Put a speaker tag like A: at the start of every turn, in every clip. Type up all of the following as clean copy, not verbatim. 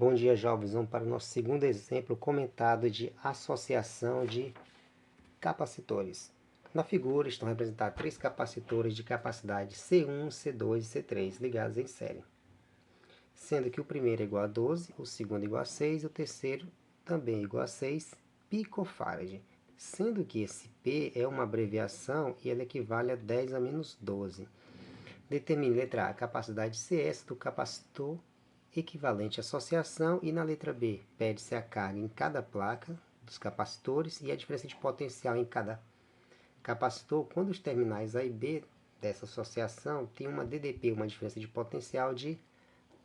A: Bom dia, jovens. Vamos para o nosso segundo exemplo comentado de associação de capacitores. Na figura estão representados três capacitores de capacidade C1, C2 e C3 ligados em série, sendo que o primeiro é igual a 12, o segundo é igual a 6 e o terceiro também é igual a 6 picofarad, sendo que esse P é uma abreviação e ele equivale a 10 a menos 12. Determine, letra A, a capacidade CS do capacitor equivalente à associação, e na letra B, pede-se a carga em cada placa dos capacitores e a diferença de potencial em cada capacitor quando os terminais A e B dessa associação têm uma DDP, uma diferença de potencial de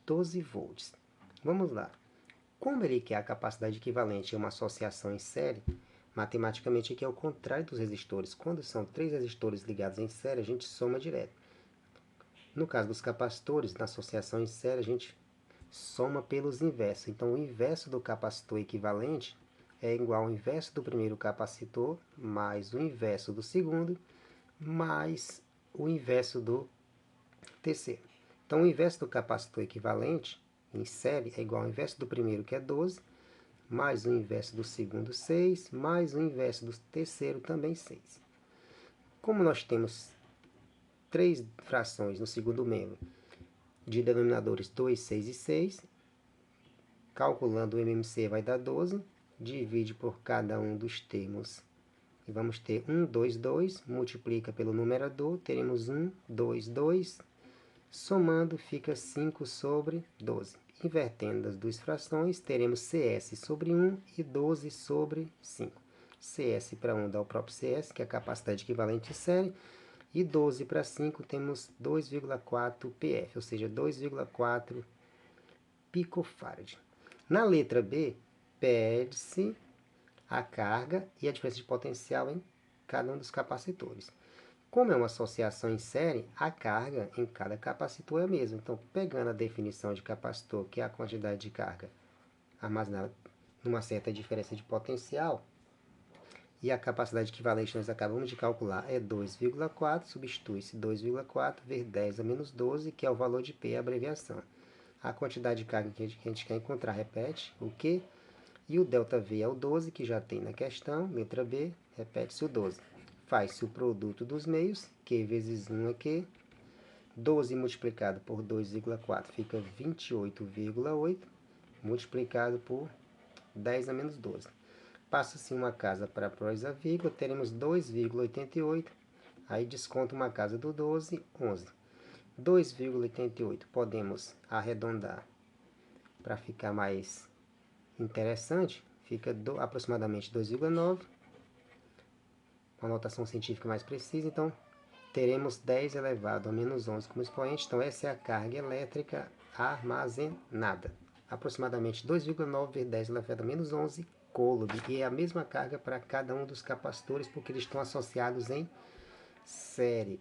A: 12 volts. Vamos lá. Como ele quer a capacidade equivalente a uma associação em série, matematicamente aqui é o contrário dos resistores. Quando são três resistores ligados em série, a gente soma direto. No caso dos capacitores, na associação em série, a gente soma pelos inversos. Então, o inverso do capacitor equivalente é igual ao inverso do primeiro capacitor, mais o inverso do segundo, mais o inverso do terceiro. Então, o inverso do capacitor equivalente em série é igual ao inverso do primeiro, que é 12, mais o inverso do segundo, 6, mais o inverso do terceiro, também 6. Como nós temos três frações no segundo membro, de denominadores 2, 6 e 6, calculando o MMC vai dar 12, divide por cada um dos termos e vamos ter 1, 2, 2, multiplica pelo numerador, teremos 1, 2, 2, somando fica 5 sobre 12. Invertendo as duas frações, teremos CS sobre 1 e 12 sobre 5. CS para 1 dá o próprio CS, que é a capacidade equivalente em série, e 12 para 5 temos 2,4 PF, ou seja, 2,4 picofarad. Na letra B, pede-se a carga e a diferença de potencial em cada um dos capacitores. Como é uma associação em série, a carga em cada capacitor é a mesma. Então, pegando a definição de capacitor, que é a quantidade de carga armazenada numa certa diferença de potencial, e a capacidade equivalente que nós acabamos de calcular é 2,4, substitui-se 2,4 vezes 10 a menos 12, que é o valor de P, a abreviação. A quantidade de carga que a gente quer encontrar, repete o Q, e o ΔV é o 12, que já tem na questão, letra B, repete-se o 12. Faz-se o produto dos meios, Q vezes 1 é Q, 12 multiplicado por 2,4 fica 28,8, multiplicado por 10 a menos 12. Passa-se uma casa para após a vírgula, teremos 2,88, aí desconta uma casa do 12, 11. 2,88 podemos arredondar para ficar mais interessante, fica aproximadamente 2,9, uma notação científica mais precisa, então teremos 10 elevado a menos 11 como expoente, então essa é a carga elétrica armazenada, aproximadamente 2,9 vezes 10 elevado a menos 11 coulomb, e é a mesma carga para cada um dos capacitores, porque eles estão associados em série.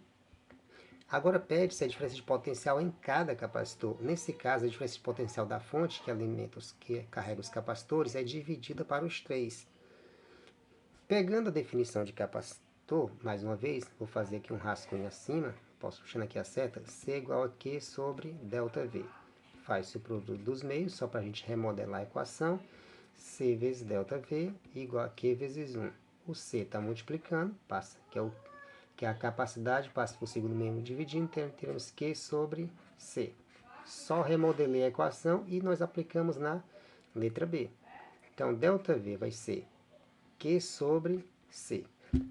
A: Agora pede-se a diferença de potencial em cada capacitor. Nesse caso, a diferença de potencial da fonte que alimenta que carrega os capacitores é dividida para os três. Pegando a definição de capacitor, mais uma vez, vou fazer aqui um rascunho acima, posso puxar aqui a seta, C é igual a Q sobre ΔV. Faz-se o produto dos meios, só para a gente remodelar a equação, C vezes ΔV igual a Q vezes 1. O C está multiplicando, passa, que é a capacidade, passa para o segundo membro dividindo, teremos Q sobre C. Só remodelei a equação e nós aplicamos na letra B. Então, ΔV vai ser Q sobre C.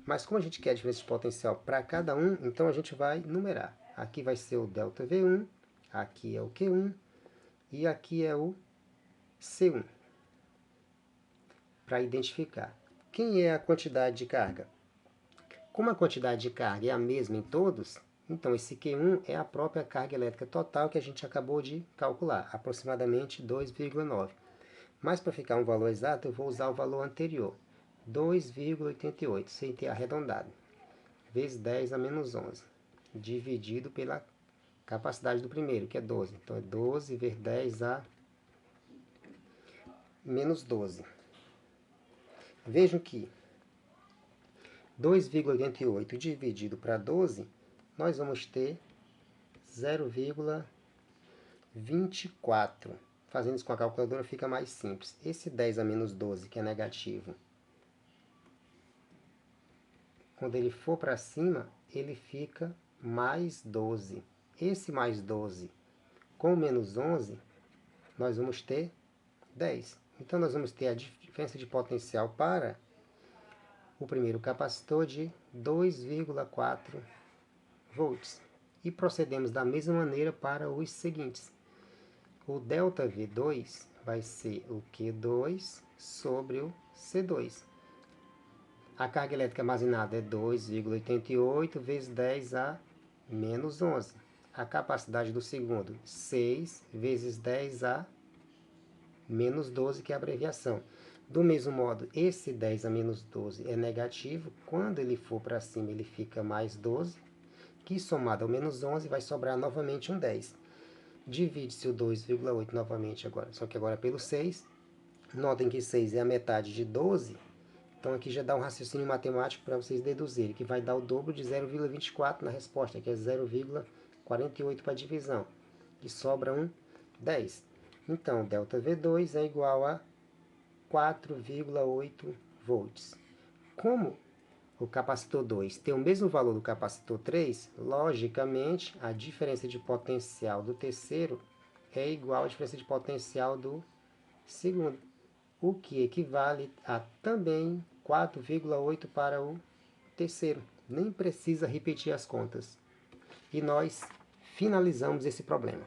A: Mas como a gente quer a diferença de potencial para cada um, então a gente vai numerar. Aqui vai ser o ΔV1, aqui é o Q1 e aqui é o C1. Para identificar. Quem é a quantidade de carga? Como a quantidade de carga é a mesma em todos, então esse Q1 é a própria carga elétrica total que a gente acabou de calcular, aproximadamente 2,9. Mas para ficar um valor exato, eu vou usar o valor anterior, 2,88, sem ter arredondado, vezes 10 a menos 11, dividido pela capacidade do primeiro, que é 12. Então é 12 vezes 10 a menos 12. Vejam que 2,88 dividido para 12, nós vamos ter 0,24. fazendo isso com a calculadora fica mais simples. Esse 10 a menos 12, que é negativo, quando ele for para cima, ele fica mais 12. Esse mais 12 com menos 11, nós vamos ter 10. Então, nós vamos ter a diferença de potencial para o primeiro capacitor de 2,4 volts. E procedemos da mesma maneira para os seguintes. O ΔV2 vai ser o Q2 sobre o C2. A carga elétrica armazenada é 2,88 vezes 10 a menos 11. A capacidade do segundo, 6 vezes 10 a menos 12, que é a abreviação. Do mesmo modo, esse 10 a menos 12 é negativo. Quando ele for para cima, ele fica mais 12, que somado ao menos 11 vai sobrar novamente um 10. Divide-se o 2,8 novamente agora, só que agora pelo 6. Notem que 6 é a metade de 12. Então aqui já dá um raciocínio matemático para vocês deduzirem, que vai dar o dobro de 0,24 na resposta, que é 0,48 para a divisão. E sobra um 10. Então, ΔV2 é igual a 4,8 volts. Como o capacitor 2 tem o mesmo valor do capacitor 3, logicamente, a diferença de potencial do terceiro é igual à diferença de potencial do segundo, o que equivale a também 4,8 para o terceiro. Nem precisa repetir as contas. E nós finalizamos esse problema.